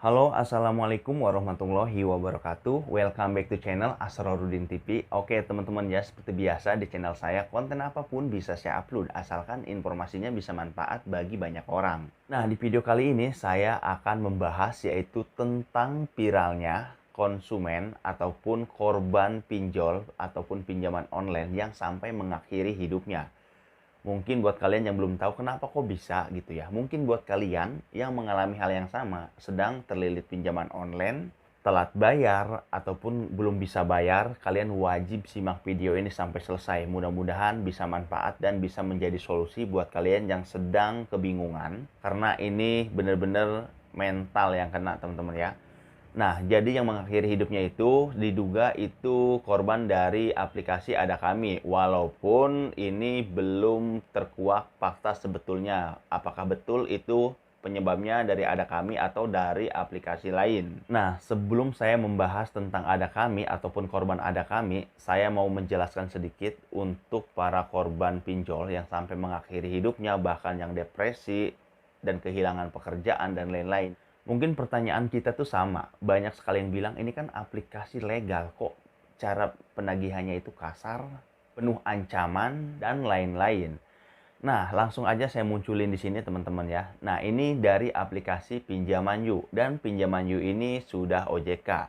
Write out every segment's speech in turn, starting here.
Halo, assalamualaikum warahmatullahi wabarakatuh. Welcome back to channel Asrorudin TV. Oke, teman-teman ya, seperti biasa di channel saya, konten apapun bisa saya upload asalkan informasinya bisa manfaat bagi banyak orang. Nah, di video kali ini saya akan membahas yaitu tentang viralnya konsumen ataupun korban pinjol ataupun pinjaman online yang sampai mengakhiri hidupnya. Mungkin buat kalian yang belum tahu kenapa kok bisa gitu ya. Mungkin buat kalian yang mengalami hal yang sama, sedang terlilit pinjaman online, telat bayar, ataupun belum bisa bayar, kalian wajib simak video ini sampai selesai. Mudah-mudahan bisa manfaat dan bisa menjadi solusi buat kalian yang sedang kebingungan. Karena ini benar-benar mental yang kena teman-teman ya. Nah, jadi yang mengakhiri hidupnya itu diduga itu korban dari aplikasi Ada Kami. Walaupun ini belum terkuak fakta sebetulnya. Apakah betul itu penyebabnya dari Ada Kami atau dari aplikasi lain. Nah, sebelum saya membahas tentang Ada Kami ataupun korban Ada Kami, saya mau menjelaskan sedikit untuk para korban pinjol yang sampai mengakhiri hidupnya, bahkan yang depresi dan kehilangan pekerjaan dan lain-lain. Mungkin pertanyaan kita tuh sama. Banyak sekali yang bilang ini kan aplikasi legal kok cara penagihannya itu kasar, penuh ancaman dan lain-lain. Nah, langsung aja saya munculin di sini teman-teman ya. Nah, ini dari aplikasi Pinjaman Yuk dan Pinjaman Yuk ini sudah OJK.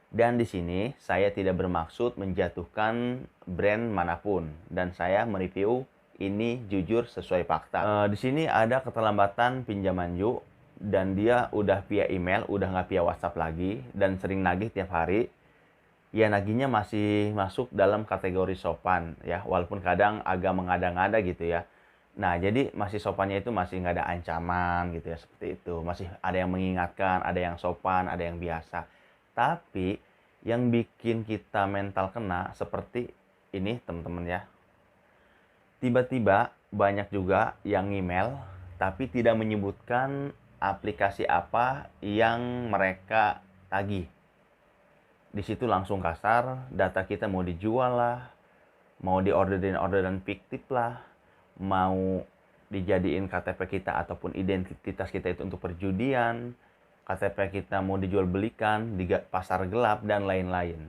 Dan di sini saya tidak bermaksud menjatuhkan brand manapun dan saya mereview ini jujur sesuai fakta. Di sini ada keterlambatan pinjaman Yuk dan dia udah via email, udah nggak via WhatsApp lagi dan sering nagih tiap hari. Ya nagihnya masih masuk dalam kategori sopan ya, walaupun kadang agak mengada-ngada gitu ya. Nah, jadi masih sopannya itu masih nggak ada ancaman gitu ya, seperti itu. Masih ada yang mengingatkan, ada yang sopan, ada yang biasa. Tapi yang bikin kita mental kena seperti ini teman-teman ya. Tiba-tiba banyak juga yang email tapi tidak menyebutkan aplikasi apa yang mereka tagih. Di situ langsung kasar, data kita mau dijual lah, mau diorderin fiktif lah, mau dijadiin KTP kita ataupun identitas kita itu untuk perjudian, KTP kita mau dijual belikan di pasar gelap dan lain-lain.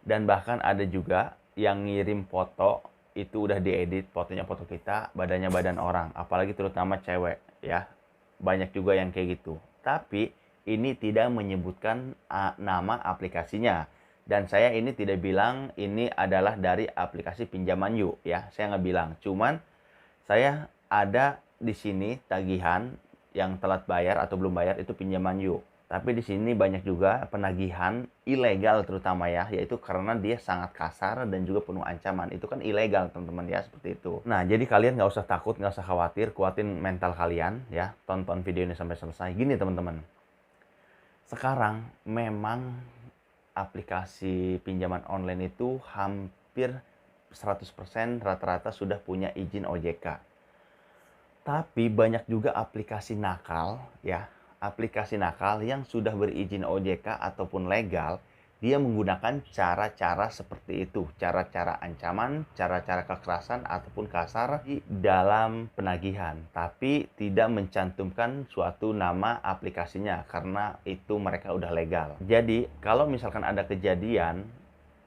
Dan bahkan ada juga yang ngirim foto itu udah diedit, fotonya foto kita, badannya badan orang, apalagi terutama cewek ya. Banyak juga yang kayak gitu. Tapi ini tidak menyebutkan nama aplikasinya. Dan saya ini tidak bilang ini adalah dari aplikasi Pinjaman Yuk ya. Saya nggak bilang. Cuman saya ada di sini tagihan yang telat bayar atau belum bayar itu Pinjaman Yuk. Tapi di sini banyak juga penagihan ilegal terutama ya, yaitu karena dia sangat kasar dan juga penuh ancaman. Itu kan ilegal teman-teman ya, seperti itu. Nah, jadi kalian nggak usah takut, nggak usah khawatir, kuatin mental kalian ya. Tonton video ini sampai selesai. Gini teman-teman, sekarang memang aplikasi pinjaman online itu hampir 100% rata-rata sudah punya izin OJK. Tapi banyak juga aplikasi nakal ya, aplikasi nakal yang sudah berizin OJK ataupun legal, dia menggunakan cara-cara seperti itu, cara-cara ancaman, cara-cara kekerasan ataupun kasar di dalam penagihan, tapi tidak mencantumkan suatu nama aplikasinya karena itu mereka udah legal. Jadi, kalau misalkan ada kejadian,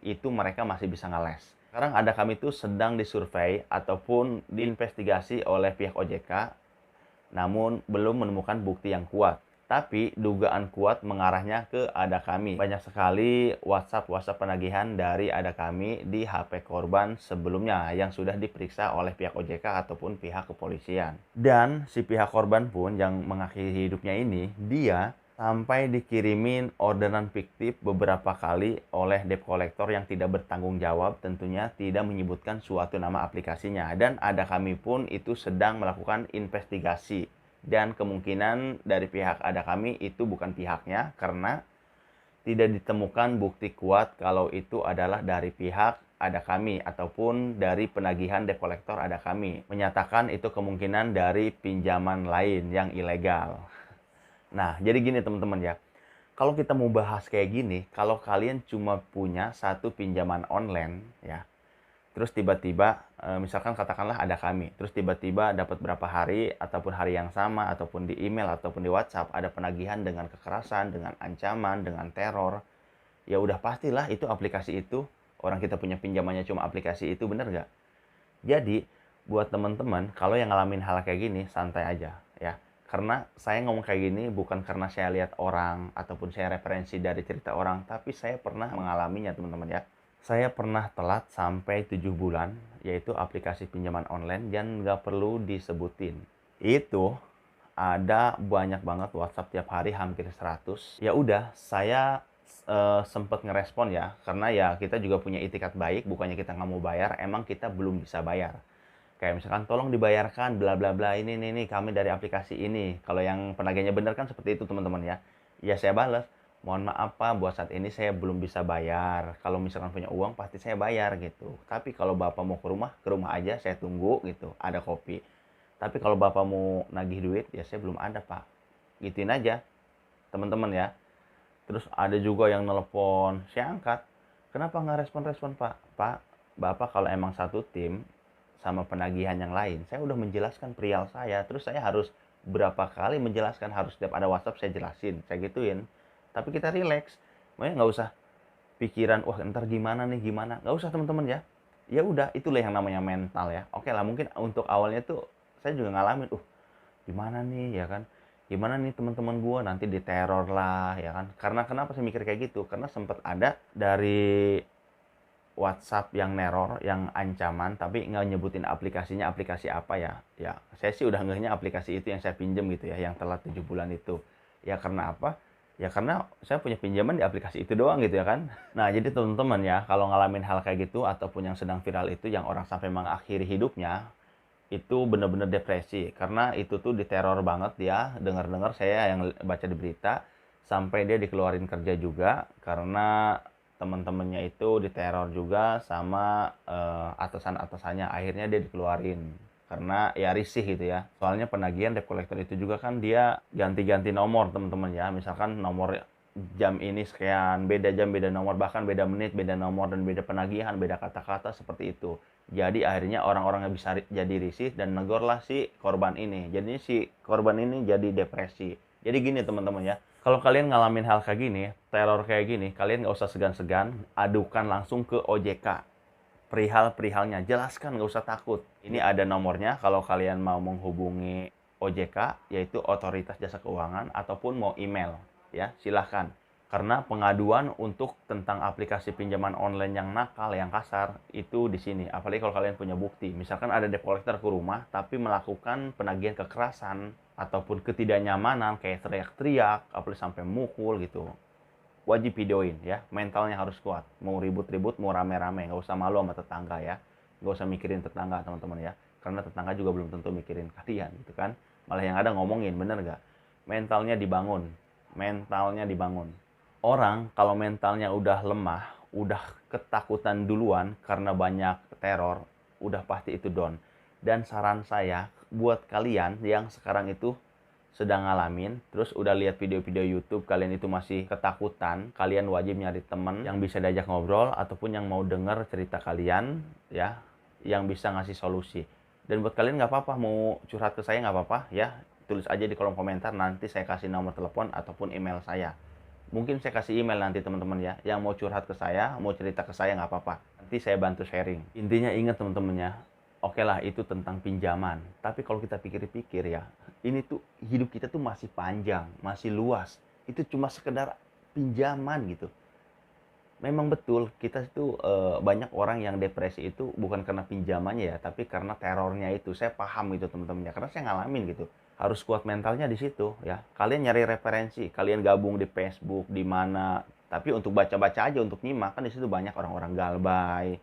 itu mereka masih bisa ngeles. Sekarang Ada Kami itu sedang disurvei ataupun diinvestigasi oleh pihak OJK, namun belum menemukan bukti yang kuat. Tapi dugaan kuat mengarahnya ke Ada Kami. Banyak sekali WhatsApp penagihan dari Ada Kami di HP korban sebelumnya yang sudah diperiksa oleh pihak OJK ataupun pihak kepolisian. Dan si pihak korban pun yang mengakhiri hidupnya ini, dia sampai dikirimin orderan fiktif beberapa kali oleh debt collector yang tidak bertanggung jawab, tentunya tidak menyebutkan suatu nama aplikasinya. Dan Ada Kami pun itu sedang melakukan investigasi. Dan kemungkinan dari pihak Ada Kami itu bukan pihaknya karena tidak ditemukan bukti kuat kalau itu adalah dari pihak Ada Kami ataupun dari penagihan debt collector Ada Kami. Menyatakan itu kemungkinan dari pinjaman lain yang ilegal. Nah, jadi gini teman-teman ya. Kalau kita mau bahas kayak gini, kalau kalian cuma punya satu pinjaman online ya, Terus tiba-tiba, misalkan katakanlah ada kami, terus tiba-tiba dapat berapa hari, ataupun hari yang sama, ataupun di email, ataupun di WhatsApp, ada penagihan dengan kekerasan, dengan ancaman, dengan teror, ya udah pastilah itu aplikasi itu, orang kita punya pinjamannya cuma aplikasi itu, bener nggak? Jadi, buat teman-teman, kalau yang ngalamin hal kayak gini, santai aja, ya. Karena saya ngomong kayak gini bukan karena saya lihat orang, ataupun saya referensi dari cerita orang, tapi saya pernah mengalaminya, teman-teman ya. Saya pernah telat sampai 7 bulan, yaitu aplikasi pinjaman online dan nggak perlu disebutin. Itu ada banyak banget WhatsApp tiap hari hampir 100. Ya udah, saya sempet ngerespon ya, karena ya kita juga punya itikat baik, bukannya kita nggak mau bayar, emang kita belum bisa bayar. Kayak misalkan tolong dibayarkan bla bla bla ini kami dari aplikasi ini. Kalau yang penagihnya bener kan seperti itu teman-teman ya. Ya saya balas, mohon maaf Pak, buat saat ini saya belum bisa bayar. Kalau misalkan punya uang pasti saya bayar gitu. Tapi kalau Bapak mau ke rumah aja saya tunggu gitu, ada kopi. Tapi kalau Bapak mau nagih duit, ya saya belum ada Pak. Gituin aja teman-teman ya. Terus ada juga yang nelpon, saya angkat. Kenapa nggak respon-respon Pak? Pak, Bapak kalau emang satu tim sama penagihan yang lain, saya udah menjelaskan perihal saya. Terus saya harus berapa kali menjelaskan, harus setiap ada WhatsApp saya jelasin, saya gituin. Tapi kita relax, makanya nggak usah pikiran, wah ntar gimana nih, gimana. Nggak usah teman-teman ya. Ya udah, itulah yang namanya mental ya. Oke lah, mungkin untuk awalnya tuh saya juga ngalamin, gimana nih ya kan, gimana nih teman-teman gue nanti diteror lah ya kan. Karena kenapa saya mikir kayak gitu, karena sempat ada dari WhatsApp yang neror, yang ancaman, tapi nggak nyebutin aplikasinya aplikasi apa ya. Ya saya sih udah ngehnya aplikasi itu yang saya pinjem gitu ya, yang telat 7 bulan itu. Ya karena apa, ya karena saya punya pinjaman di aplikasi itu doang gitu ya kan. Nah jadi teman-teman ya, kalau ngalamin hal kayak gitu ataupun yang sedang viral itu, yang orang sampai mengakhiri hidupnya, itu bener-bener depresi, karena itu tuh diteror banget dia. Dengar-dengar saya yang baca di berita, sampai dia dikeluarin kerja juga karena teman-temannya itu diteror juga sama atasan-atasannya. Akhirnya dia dikeluarin karena ya risih gitu ya. Soalnya penagihan debt collector itu juga kan dia ganti-ganti nomor teman-teman ya. Misalkan nomor jam ini sekian, beda jam, beda nomor, bahkan beda menit, beda nomor, dan beda penagihan, beda kata-kata, seperti itu. Jadi akhirnya orang-orang yang bisa jadi risih dan negorlah si korban ini. Jadi si korban ini jadi depresi. Jadi gini teman-teman ya, kalau kalian ngalamin hal kayak gini, teror kayak gini, kalian nggak usah segan-segan, adukan langsung ke OJK. Perihal-perihalnya, jelaskan, nggak usah takut. Ini ada nomornya kalau kalian mau menghubungi OJK, yaitu Otoritas Jasa Keuangan, ataupun mau email. Ya, silahkan. Karena pengaduan untuk tentang aplikasi pinjaman online yang nakal, yang kasar, itu di sini. Apalagi kalau kalian punya bukti. Misalkan ada debt collector ke rumah, tapi melakukan penagihan kekerasan, ataupun ketidaknyamanan, kayak teriak-teriak, apalagi sampai mukul gitu. Wajib videoin ya, mentalnya harus kuat. Mau ribut-ribut, mau rame-rame, nggak usah malu sama tetangga ya. Nggak usah mikirin tetangga teman-teman ya. Karena tetangga juga belum tentu mikirin kalian gitu kan. Malah yang ada ngomongin, bener nggak? Mentalnya dibangun. Mentalnya dibangun. Orang kalau mentalnya udah lemah, udah ketakutan duluan karena banyak teror, udah pasti itu down. Dan saran saya buat kalian yang sekarang itu sedang ngalamin, terus udah lihat video-video YouTube, kalian itu masih ketakutan, kalian wajib nyari temen yang bisa diajak ngobrol, ataupun yang mau denger cerita kalian, ya, yang bisa ngasih solusi. Dan buat kalian nggak apa-apa, mau curhat ke saya nggak apa-apa, ya, tulis aja di kolom komentar, nanti saya kasih nomor telepon ataupun email saya. Mungkin saya kasih email nanti teman-teman ya, yang mau curhat ke saya, mau cerita ke saya nggak apa-apa. Nanti saya bantu sharing. Intinya ingat teman-teman ya, oke lah itu tentang pinjaman. Tapi kalau kita pikir-pikir ya, ini tuh hidup kita tuh masih panjang, masih luas. Itu cuma sekedar pinjaman gitu. Memang betul kita itu banyak orang yang depresi itu bukan karena pinjamannya ya, tapi karena terornya itu. Saya paham itu teman-teman ya, karena saya ngalamin gitu. Harus kuat mentalnya di situ ya. Kalian nyari referensi, kalian gabung di Facebook, di mana. Tapi untuk baca-baca aja, untuk nyimak, kan di situ banyak orang-orang galbay,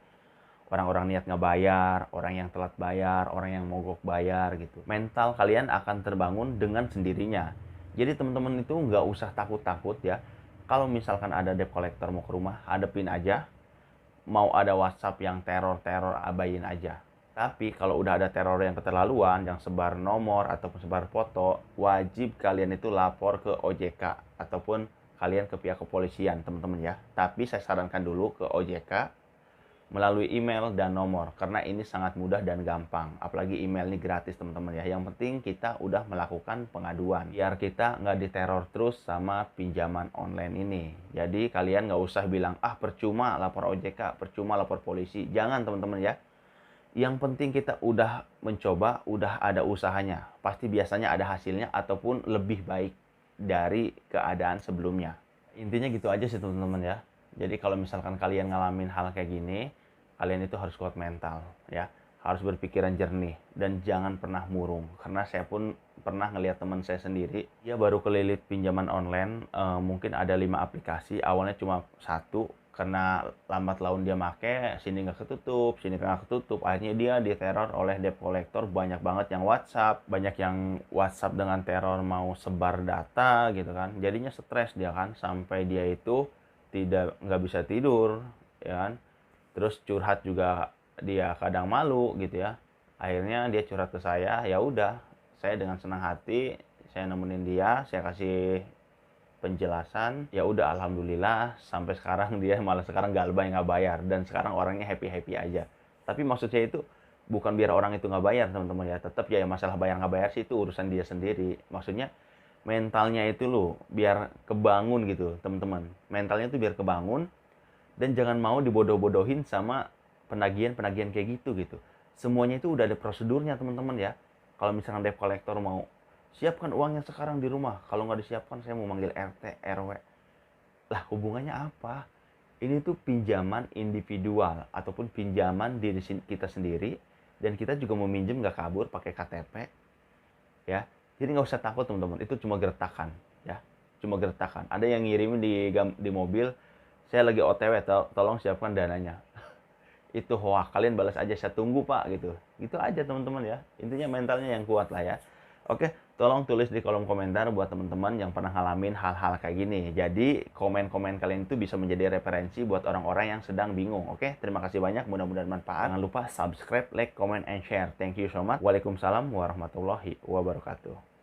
orang-orang niat ngebayar, orang yang telat bayar, orang yang mogok bayar gitu. Mental kalian akan terbangun dengan sendirinya. Jadi teman-teman itu nggak usah takut-takut ya. Kalau misalkan ada debt collector mau ke rumah, hadepin aja. Mau ada WhatsApp yang teror-teror, abain aja. Tapi kalau udah ada teror yang keterlaluan, yang sebar nomor ataupun sebar foto, wajib kalian itu lapor ke OJK ataupun kalian ke pihak kepolisian, teman-teman ya. Tapi saya sarankan dulu ke OJK, melalui email dan nomor, karena ini sangat mudah dan gampang. Apalagi email ini gratis teman-teman ya. Yang penting kita udah melakukan pengaduan biar kita nggak diteror terus sama pinjaman online ini. Jadi kalian nggak usah bilang percuma lapor OJK, percuma lapor polisi. Jangan teman-teman ya. Yang penting kita udah mencoba, udah ada usahanya, pasti biasanya ada hasilnya ataupun lebih baik dari keadaan sebelumnya. Intinya gitu aja sih teman-teman ya. Jadi kalau misalkan kalian ngalamin hal kayak gini, kalian itu harus kuat mental ya. Harus berpikiran jernih dan jangan pernah murung. Karena saya pun pernah ngelihat teman saya sendiri, dia baru kelilit pinjaman online, mungkin ada 5 aplikasi, awalnya cuma satu, karena lambat laun dia make, sini nggak ketutup, sini nggak ketutup, akhirnya dia diteror oleh debt collector. Banyak banget yang WhatsApp dengan teror mau sebar data gitu kan. Jadinya stres dia kan, sampai dia itu nggak bisa tidur ya kan. Terus curhat juga dia kadang malu gitu ya. Akhirnya dia curhat ke saya, ya udah, saya dengan senang hati saya nemenin dia, saya kasih penjelasan. Ya udah, alhamdulillah sampai sekarang dia malah sekarang nggak bayar dan sekarang orangnya happy aja. Tapi maksud saya itu bukan biar orang itu nggak bayar teman-teman ya, tetap ya masalah bayar nggak bayar sih itu urusan dia sendiri. Maksudnya mentalnya itu loh biar kebangun gitu teman-teman. Mentalnya itu biar kebangun dan jangan mau dibodoh-bodohin sama penagihan-penagihan kayak gitu. Semuanya itu udah ada prosedurnya teman-teman ya. Kalau misalkan debt collector mau siapkan uangnya sekarang di rumah, kalau nggak disiapkan saya mau manggil RT, RW. Lah hubungannya apa? Ini tuh pinjaman individual ataupun pinjaman diri kita sendiri, dan kita juga mau minjem nggak kabur pakai KTP ya. Jadi nggak usah takut teman-teman, itu cuma gertakan ya, cuma gertakan. Ada yang ngirimin di mobil, saya lagi OTW, tolong siapkan dananya. Itu hoax, kalian balas aja, saya tunggu pak, gitu aja teman-teman ya. Intinya mentalnya yang kuat lah ya. Oke, tolong tulis di kolom komentar buat teman-teman yang pernah ngalamin hal-hal kayak gini. Jadi komen-komen kalian itu bisa menjadi referensi buat orang-orang yang sedang bingung. Oke, terima kasih banyak, mudah-mudahan manfaat. Jangan lupa subscribe, like, comment, and share. Thank you so much. Waalaikumsalam warahmatullahi wabarakatuh.